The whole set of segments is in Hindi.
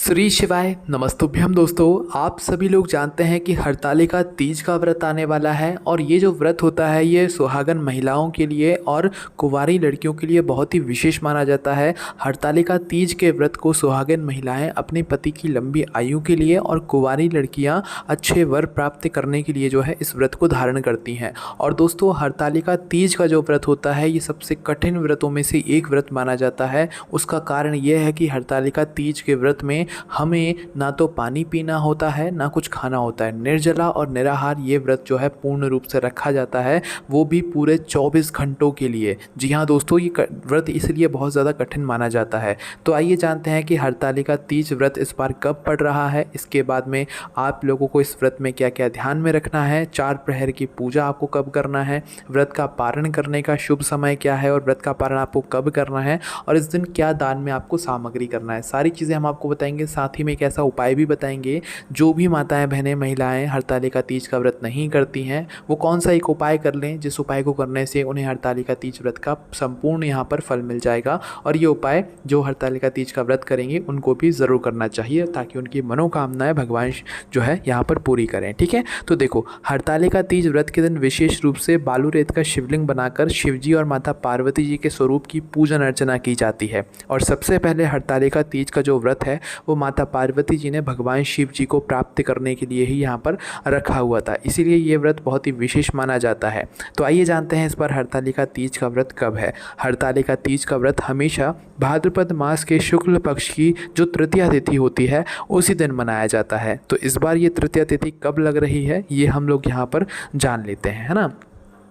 श्री शिवाय नमस्तुभ्यम। दोस्तों, आप सभी लोग जानते हैं कि हरतालिका तीज का व्रत आने वाला है और ये जो व्रत होता है ये सुहागन महिलाओं के लिए और कुंवारी लड़कियों के लिए बहुत ही विशेष माना जाता है। हरतालिका तीज के व्रत को सुहागन महिलाएं अपने पति की लंबी आयु के लिए और कुंवारी लड़कियां अच्छे वर प्राप्त करने के लिए जो है इस व्रत को धारण करती हैं। और दोस्तों, हरतालिका तीज का जो व्रत होता है ये सबसे कठिन व्रतों में से एक व्रत माना जाता है। उसका कारण ये है कि हरतालिका तीज के व्रत में हमें ना तो पानी पीना होता है ना कुछ खाना होता है। निर्जला और निराहार ये व्रत जो है पूर्ण रूप से रखा जाता है, वो भी पूरे 24 घंटों के लिए। जी हाँ दोस्तों, ये व्रत इसलिए बहुत ज़्यादा कठिन माना जाता है। तो आइए जानते हैं कि हरतालिका तीज व्रत इस बार कब पड़ रहा है, इसके बाद में आप लोगों को इस व्रत में क्या क्या ध्यान में रखना है, 4 प्रहर की पूजा आपको कब करना है, व्रत का पारण करने का शुभ समय क्या है और व्रत का पारण आपको कब करना है और इस दिन क्या दान में आपको सामग्री करना है। सारी चीज़ें हम आपको बताएंगे। साथ ही में एक ऐसा उपाय भी बताएंगे, जो भी माताएं बहनें महिलाएं हरतालिका तीज का व्रत नहीं करती हैं वो कौन सा एक उपाय कर लें जिस उपाय को करने से उन्हें हरतालिका तीज व्रत का संपूर्ण यहाँ पर फल मिल जाएगा। और ये उपाय जो हरतालिका तीज का व्रत करेंगे उनको भी ज़रूर करना चाहिए ताकि उनकी मनोकामनाएं भगवान जो है यहाँ पर पूरी करें। ठीक है, तो देखो, हरतालिका तीज व्रत के दिन विशेष रूप से बालू रेत का शिवलिंग बनाकर शिवजी और माता पार्वती जी के स्वरूप की पूजन अर्चना की जाती है। और सबसे पहले हरतालिका तीज का जो व्रत है वो माता पार्वती जी ने भगवान शिव जी को प्राप्त करने के लिए ही यहाँ पर रखा हुआ था, इसीलिए ये व्रत बहुत ही विशेष माना जाता है। तो आइए जानते हैं इस बार हरतालिका तीज का व्रत कब है। हरतालिका तीज का व्रत हमेशा भाद्रपद मास के शुक्ल पक्ष की जो तृतीया तिथि होती है उसी दिन मनाया जाता है। तो इस बार ये तृतीया तिथि कब लग रही है ये हम लोग यहाँ पर जान लेते हैं, है ना।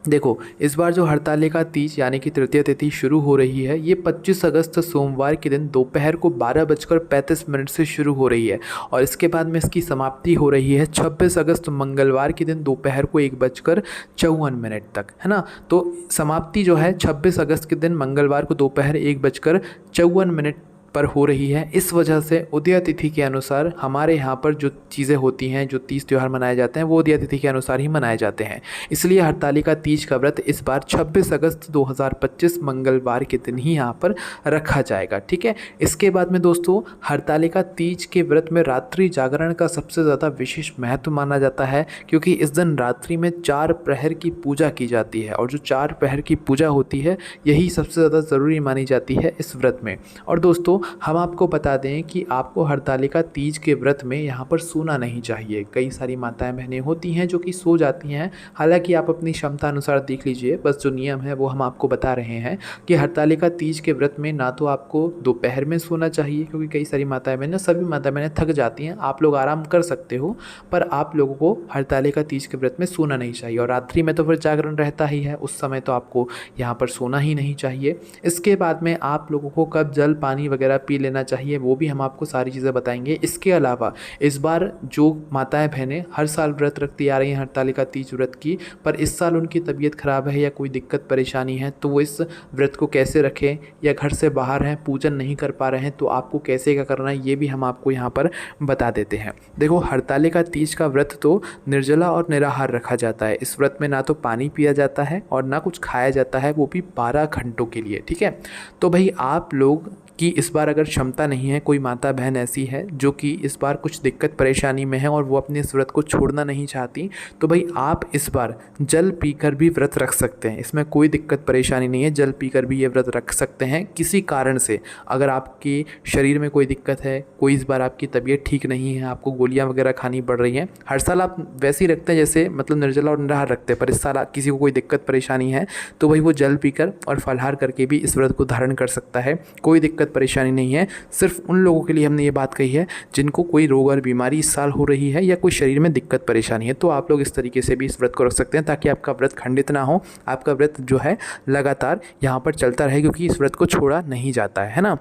देखो, इस बार जो हरतालिका तीज यानी कि तृतीया तिथि शुरू हो रही है ये 25 अगस्त सोमवार के दिन दोपहर को 12:35 से शुरू हो रही है और इसके बाद में इसकी समाप्ति हो रही है 26 अगस्त मंगलवार के दिन दोपहर को 1:54 तक, है ना। तो समाप्ति जो है 26 अगस्त के दिन मंगलवार को दोपहर 1:54 पर हो रही है। इस वजह से उदय तिथि के अनुसार हमारे यहाँ पर जो चीज़ें होती हैं, जो तीज त्यौहार मनाए जाते हैं वो उदय तिथि के अनुसार ही मनाए जाते हैं। इसलिए हरतालिका तीज का व्रत इस बार 26 अगस्त 2025 मंगलवार के दिन ही यहाँ पर रखा जाएगा। ठीक है, इसके बाद में दोस्तों, हरतालिका तीज के व्रत में रात्रि जागरण का सबसे ज़्यादा विशेष महत्व माना जाता है, क्योंकि इस दिन रात्रि में 4 प्रहर की पूजा की जाती है और जो 4 प्रहर की पूजा होती है यही सबसे ज़्यादा ज़रूरी मानी जाती है इस व्रत में। और दोस्तों, हम आपको बता दें कि आपको हरतालिका तीज के व्रत में यहाँ पर सोना नहीं चाहिए। कई सारी माताएं बहनें होती हैं जो कि सो जाती हैं, हालांकि आप अपनी क्षमता अनुसार देख लीजिए। बस जो नियम है वो हम आपको बता रहे हैं कि हरतालिका तीज के व्रत में ना तो आपको दोपहर में सोना चाहिए, क्योंकि कई सारी माताएं बहनें, सभी माताएं बहनें थक जाती हैं। आप लोग आराम कर सकते हो, पर आप लोगों को हरतालिका तीज के व्रत में सोना नहीं चाहिए। और रात्रि में तो फिर जागरण रहता ही है, उस समय तो आपको यहाँ पर सोना ही नहीं चाहिए। इसके बाद में आप लोगों को कब जल पानी वगैरह पी लेना चाहिए वो भी हम आपको सारी चीज़ें बताएंगे। इसके अलावा इस बार जो माताएं बहनें हर साल व्रत रखती आ रही हैं हरतालिका तीज व्रत की, पर इस साल उनकी तबीयत ख़राब है या कोई दिक्कत परेशानी है, तो वो इस व्रत को कैसे रखें, या घर से बाहर हैं, पूजन नहीं कर पा रहे हैं, तो आपको कैसे क्या करना है ये भी हम आपको यहाँ पर बता देते हैं। देखो, हरतालिका तीज का व्रत तो निर्जला और निराहार रखा जाता है। इस व्रत में ना तो पानी पिया जाता है और ना कुछ खाया जाता है, वो भी 12 घंटों के लिए। ठीक है, तो भाई आप लोग कि इस बार अगर क्षमता नहीं है, कोई माता बहन ऐसी है जो कि इस बार कुछ दिक्कत परेशानी में है और वो अपने इस व्रत को छोड़ना नहीं चाहती, तो भाई आप इस बार जल पीकर भी व्रत रख सकते हैं। इसमें कोई दिक्कत परेशानी नहीं है, जल पीकर भी ये व्रत रख सकते हैं। किसी कारण से अगर आपके शरीर में कोई दिक्कत है, कोई इस बार आपकी तबीयत ठीक नहीं है, आपको गोलियाँ वगैरह खानी पड़ रही हैं, हर साल आप वैसे ही रखते हैं जैसे मतलब निर्जला और निराहार रखते हैं, पर इस साल किसी को कोई दिक्कत परेशानी है तो भाई वो जल पीकर और फलाहार करके भी इस व्रत को धारण कर सकता है। कोई दिक्कत परेशानी नहीं है। सिर्फ उन लोगों के लिए हमने ये बात कही है जिनको कोई रोग और बीमारी इस साल हो रही है या कोई शरीर में दिक्कत परेशानी है, तो आप लोग इस तरीके से भी इस व्रत को रख सकते हैं ताकि आपका व्रत खंडित ना हो, आपका व्रत जो है लगातार यहाँ पर चलता रहे, क्योंकि इस व्रत को छोड़ा नहीं जाता है ना।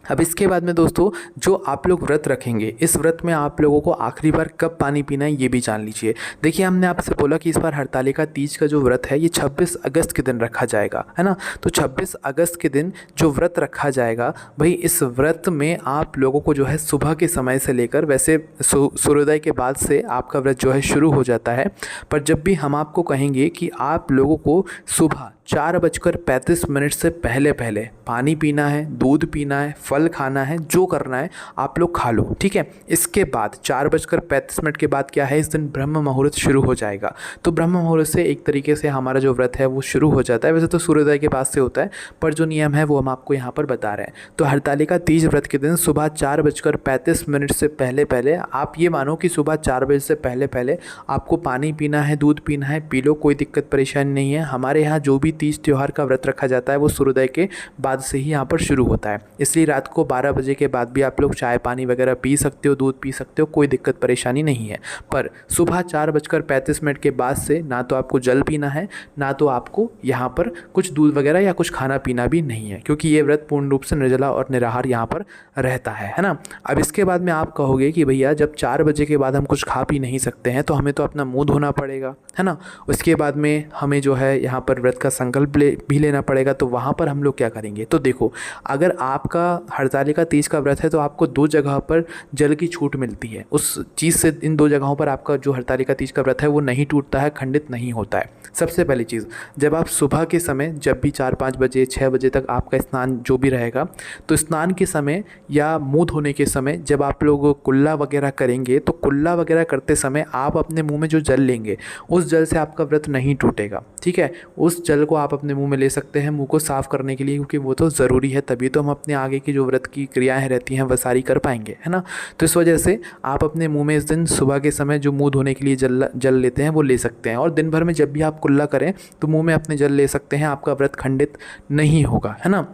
अब इसके बाद में दोस्तों, जो आप लोग व्रत रखेंगे इस व्रत में आप लोगों को आखिरी बार कब पानी पीना है ये भी जान लीजिए। देखिए, हमने आपसे बोला कि इस बार हरतालिका तीज का जो व्रत है ये 26 अगस्त के दिन रखा जाएगा, है ना। तो 26 अगस्त के दिन जो व्रत रखा जाएगा, भाई इस व्रत में आप लोगों को जो है सुबह के समय से लेकर, वैसे सूर्योदय के बाद से आपका व्रत जो है शुरू हो जाता है, पर जब भी हम आपको कहेंगे कि आप लोगों को सुबह 4:35 से पहले पहले पानी पीना है, दूध पीना है, फल खाना है, जो करना है आप लोग खा लो, ठीक है। इसके बाद 4:35 के बाद क्या है, इस दिन ब्रह्म मुहूर्त शुरू हो जाएगा। तो ब्रह्म मुहूर्त से एक तरीके से हमारा जो व्रत है वो शुरू हो जाता है। वैसे तो सूर्योदय के बाद से होता है, पर जो नियम है वो हम आपको यहाँ पर बता रहे हैं। तो हरतालिका तीज व्रत के दिन सुबह 4:35 से पहले पहले आप ये मानो कि सुबह 4 बजे से पहले पहले आपको पानी पीना है, दूध पीना है, पी लो, कोई दिक्कत परेशानी नहीं है। हमारे यहाँ जो भी तीज त्यौहार का व्रत रखा जाता है वो सूर्योदय के बाद से ही यहाँ पर शुरू होता है, इसलिए रात को 12 बजे के बाद भी आप लोग चाय पानी वगैरह पी सकते हो, दूध पी सकते हो, कोई दिक्कत परेशानी नहीं है। पर सुबह 4:35 के बाद से ना तो आपको जल पीना है, ना तो आपको यहाँ पर कुछ दूध वगैरह या कुछ खाना पीना भी नहीं है, क्योंकि ये व्रत पूर्ण रूप से निर्जला और निराहार यहाँ पर रहता है ना। अब इसके बाद में आप कहोगे कि भैया जब 4 बजे के बाद हम कुछ खा पी नहीं सकते हैं तो हमें तो अपना मुंह धोना पड़ेगा, है ना। उसके बाद में हमें जो है यहाँ पर व्रत का संकल्प भी लेना पड़ेगा। तो वहाँ पर हम लोग क्या करेंगे, तो देखो अगर आपका हरतालिका तीज का व्रत है तो आपको 2 जगह पर जल की छूट मिलती है। उस चीज़ से इन 2 जगहों पर आपका जो हरतालिका तीज का व्रत है वो नहीं टूटता है, खंडित नहीं होता है। सबसे पहली चीज़, जब आप सुबह के समय जब भी 4-5 बजे 6 बजे तक आपका स्नान जो भी रहेगा, तो स्नान के समय या मुंह धोने के समय जब आप लोग कुल्ला वगैरह करेंगे तो कुल्ला वगैरह करते समय आप अपने मुंह में जो जल लेंगे उस जल से आपका व्रत नहीं टूटेगा, ठीक है। उस जल को आप अपने मुंह में ले सकते हैं मुंह को साफ़ करने के लिए, क्योंकि वो तो ज़रूरी है, तभी तो हम अपने आगे की जो व्रत की क्रियाएं रहती हैं वह सारी कर पाएंगे, है ना। तो इस वजह से आप अपने मुंह में इस दिन सुबह के समय जो मुंह धोने के लिए जल लेते हैं वो ले सकते हैं, और दिन भर में जब भी आप कुल्ला करें तो मुंह में अपने जल ले सकते हैं, आपका व्रत खंडित नहीं होगा, है ना।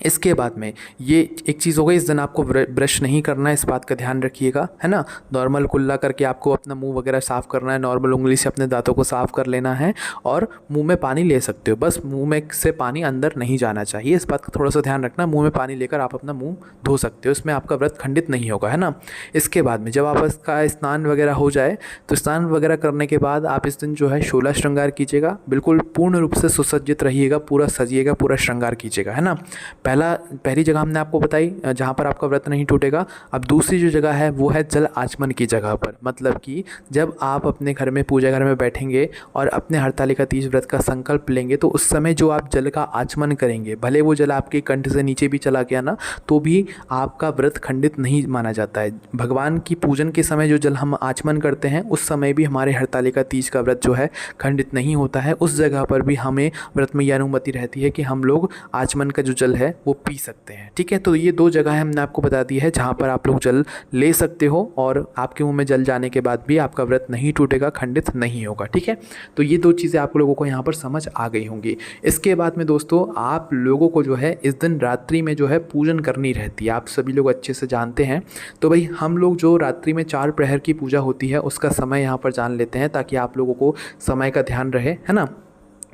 इसके बाद में ये एक चीज़ हो गई, इस दिन आपको ब्रश नहीं करना है, इस बात का ध्यान रखिएगा, है ना। नॉर्मल कुल्ला करके आपको अपना मुंह वगैरह साफ़ करना है, नॉर्मल उंगली से अपने दांतों को साफ़ कर लेना है, और मुंह में पानी ले सकते हो, बस मुंह में से पानी अंदर नहीं जाना चाहिए, इस बात का थोड़ा सा ध्यान रखना। मुंह में पानी लेकर आप अपना मुँह धो सकते हो, इसमें आपका व्रत खंडित नहीं होगा, है ना। इसके बाद में जब आपका स्नान वगैरह हो जाए तो स्नान वगैरह करने के बाद आप इस दिन जो है 16 श्रृंगार कीजिएगा, बिल्कुल पूर्ण रूप से सुसज्जित रहिएगा, पूरा सजिएगा, पूरा श्रृंगार कीजिएगा, है ना। पहली जगह हमने आपको बताई जहाँ पर आपका व्रत नहीं टूटेगा। अब दूसरी जो जगह है वो है जल आचमन की जगह पर, मतलब कि जब आप अपने घर में पूजा घर में बैठेंगे और अपने हरतालिका तीज व्रत का संकल्प लेंगे तो उस समय जो आप जल का आचमन करेंगे, भले वो जल आपके कंठ से नीचे भी चला गया ना तो भी आपका व्रत खंडित नहीं माना जाता है। भगवान की पूजन के समय जो जल हम आचमन करते हैं उस समय भी हमारे हरतालिका तीज का व्रत जो है खंडित नहीं होता है। उस जगह पर भी हमें व्रत में यह अनुमति रहती है कि हम लोग आचमन का जो जल है वो पी सकते हैं, ठीक है। तो ये 2 जगह हमने आपको बता दी है जहाँ पर आप लोग जल ले सकते हो, और आपके मुंह में जल जाने के बाद भी आपका व्रत नहीं टूटेगा, खंडित नहीं होगा, ठीक है। तो ये 2 चीज़ें आप लोगों को यहाँ पर समझ आ गई होंगी। इसके बाद में दोस्तों आप लोगों को जो है इस दिन रात्रि में जो है पूजन करनी रहती है, आप सभी लोग अच्छे से जानते हैं। तो भाई हम लोग जो रात्रि में 4 प्रहर की पूजा होती है उसका समय यहाँ पर जान लेते हैं, ताकि आप लोगों को समय का ध्यान रहे, है ना।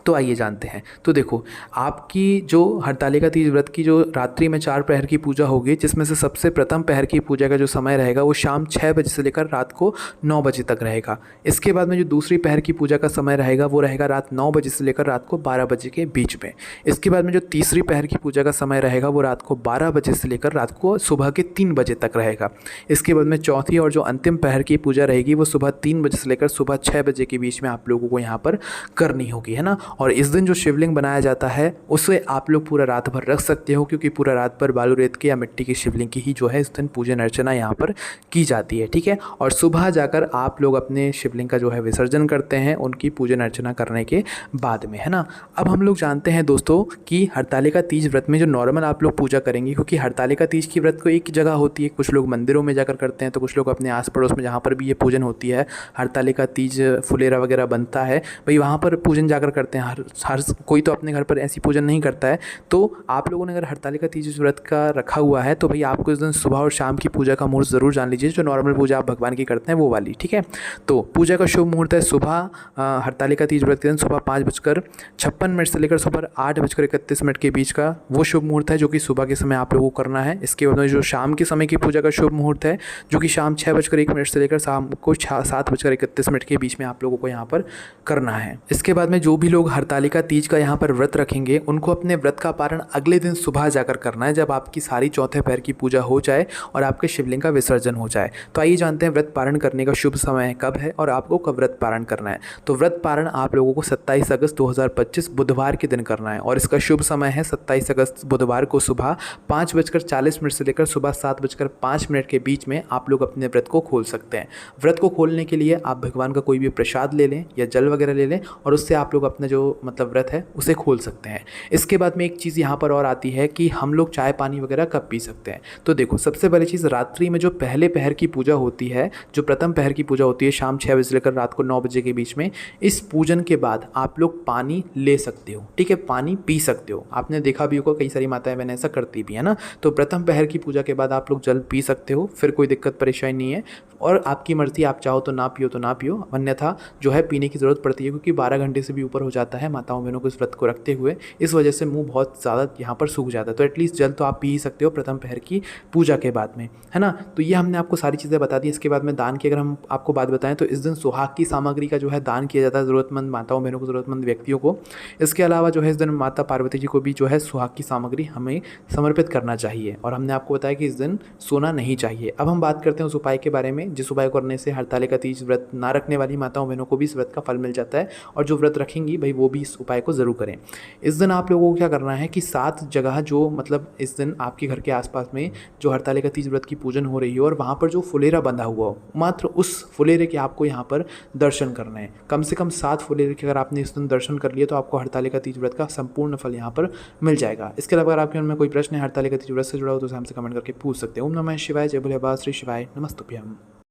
तो आइए जानते हैं। तो देखो आपकी जो हरतालिका तीज व्रत की जो रात्रि में 4 प्रहर की पूजा होगी, जिसमें से सबसे प्रथम प्रहर की पूजा का जो समय रहेगा वो शाम 6 बजे से लेकर रात को 9 बजे तक रहेगा। इसके बाद में जो दूसरी प्रहर की पूजा का समय रहेगा वो रहेगा रात 9 बजे से लेकर रात को 12 बजे के बीच में। इसके बाद में जो तीसरी प्रहर की पूजा का समय रहेगा वो रात को 12 बजे से लेकर रात को सुबह के 3 बजे तक रहेगा। इसके बाद में चौथी और जो अंतिम प्रहर की पूजा रहेगी वो सुबह 3 बजे से लेकर सुबह 6 बजे के बीच में आप लोगों को यहाँ पर करनी होगी, है ना। और इस दिन जो शिवलिंग बनाया जाता है उसे आप लोग पूरा रात भर रख सकते हो, क्योंकि पूरा रात भर बालू रेत के या मिट्टी की शिवलिंग की ही जो है इस दिन पूजन अर्चना यहाँ पर की जाती है, ठीक है। और सुबह जाकर आप लोग अपने शिवलिंग का जो है विसर्जन करते हैं उनकी पूजन अर्चना करने के बाद में, है ना। अब हम लोग जानते हैं दोस्तों कि हरतालिका तीज व्रत में जो नॉर्मल आप लोग पूजा करेंगे, क्योंकि हरतालिका तीज की व्रत को एक जगह होती है, कुछ लोग मंदिरों में जाकर करते हैं तो कुछ लोग अपने आस पड़ोस में जहाँ पर भी ये पूजन होती है, हरतालिका तीज फुलेरा वगैरह बनता है भाई वहाँ पर पूजन जाकर करते हैं। हर कोई तो अपने घर पर ऐसी पूजन नहीं करता है। तो आप लोगों ने अगर हरतालिका तीज व्रत का रखा हुआ है तो भाई आपको इस दिन सुबह और शाम की पूजा का मुहूर्त ज़रूर जान लीजिए, जो नॉर्मल पूजा आप भगवान की करते हैं वो वाली, ठीक है। तो पूजा का शुभ मुहूर्त है सुबह हरतालिका तीज व्रत के दिन सुबह 5:56 से लेकर सुबह 8:31 के बीच का वो शुभ मुहूर्त है जो कि सुबह के समय आप लोगों को करना है। इसके बाद में जो शाम के समय की पूजा का शुभ मुहूर्त है जो कि शाम 6:01 से लेकर शाम को 7:31 के बीच में आप लोगों को यहाँ पर करना है। इसके बाद में जो भी लोग हरतालिका तीज का यहाँ पर व्रत रखेंगे उनको अपने व्रत का पारण अगले दिन सुबह जाकर करना है, जब आपकी सारी चौथे पैर की पूजा हो जाए और आपके शिवलिंग का विसर्जन हो जाए। तो आइए जानते हैं व्रत पारण करने का शुभ समय कब है और आपको कब व्रत पारण करना है। तो व्रत पारण आप लोगों को 27 अगस्त 2025 बुधवार के दिन करना है और इसका शुभ समय है 27 अगस्त बुधवार को सुबह 5:40 से लेकर सुबह 7:05 के बीच में आप लोग अपने व्रत को खोल सकते हैं। व्रत को खोलने के लिए आप भगवान का कोई भी प्रसाद ले लें या जल वगैरह ले लें और उससे आप लोग अपना जो मतलब व्रत है उसे खोल सकते हैं। इसके बाद में एक चीज़ यहाँ पर और आती है कि हम लोग चाय पानी वगैरह कब पी सकते हैं। तो देखो, सबसे पहली चीज़, रात्रि में जो पहले पहर की पूजा होती है, जो प्रथम पहर की पूजा होती है शाम 6 बजे लेकर रात को 9 बजे के बीच में, इस पूजन के बाद आप लोग पानी ले सकते हो, ठीक है, पानी पी सकते हो। आपने देखा भी होगा कई सारी माताएं बहनें ऐसा करती भी है ना। तो प्रथम पहर की पूजा के बाद आप लोग जल पी सकते हो, फिर कोई दिक्कत परेशानी नहीं है और आपकी मर्जी, आप चाहो तो ना पियो तो ना पियो, अन्यथा जो है पीने की ज़रूरत पड़ती है क्योंकि 12 घंटे से भी ऊपर हो जाता है माताओं बहनों को इस व्रत को रखते हुए। इस वजह से मुंह बहुत ज़्यादा यहाँ पर सूख जाता है। तो एटलीस्ट जल तो आप पी ही सकते हो प्रथम पहर की पूजा के बाद में, है ना। तो ये हमने आपको सारी चीज़ें बता दी। इसके बाद में दान की अगर हम आपको बात बताएं तो इस दिन सुहाग की सामग्री का जो है दान किया जाता है ज़रूरतमंद माताओं बहनों को, ज़रूरतमंद व्यक्तियों को। इसके अलावा जो है इस दिन माता पार्वती जी को भी जो है सुहाग की सामग्री हमें समर्पित करना चाहिए और हमने आपको बताया कि इस दिन सोना नहीं चाहिए। अब हम बात करते हैं उस उपाय के बारे में जिस उपाय को करने से हरतालिका तीज व्रत ना रखने वाली माताओं बहनों को भी इस व्रत का फल मिल जाता है और जो व्रत रखेंगी भाई वो भी इस उपाय को ज़रूर करें। इस दिन आप लोगों को क्या करना है कि 7 जगह जो मतलब इस दिन आपके घर के आसपास में जो हरतालिका तीज व्रत की पूजन हो रही हो और वहाँ पर जो फुलेरा बंधा हुआ हो, मात्र उस फुलेरे के आपको यहाँ पर दर्शन करना है। कम से कम 7 फुलेरे के अगर आपने इस दिन दर्शन कर लिए तो आपको हरतालिका तीज व्रत का संपूर्ण फल यहाँ पर मिल जाएगा। इसके अलावा अगर आपके मन में कोई प्रश्न है हरतालिका तीज व्रत से जुड़ा हो तो हमसे कमेंट करके पूछ सकते हैं। ओम नमः शिवाय, जय भोले बाबा, श्री शिवाय नमस्तुभ्यम।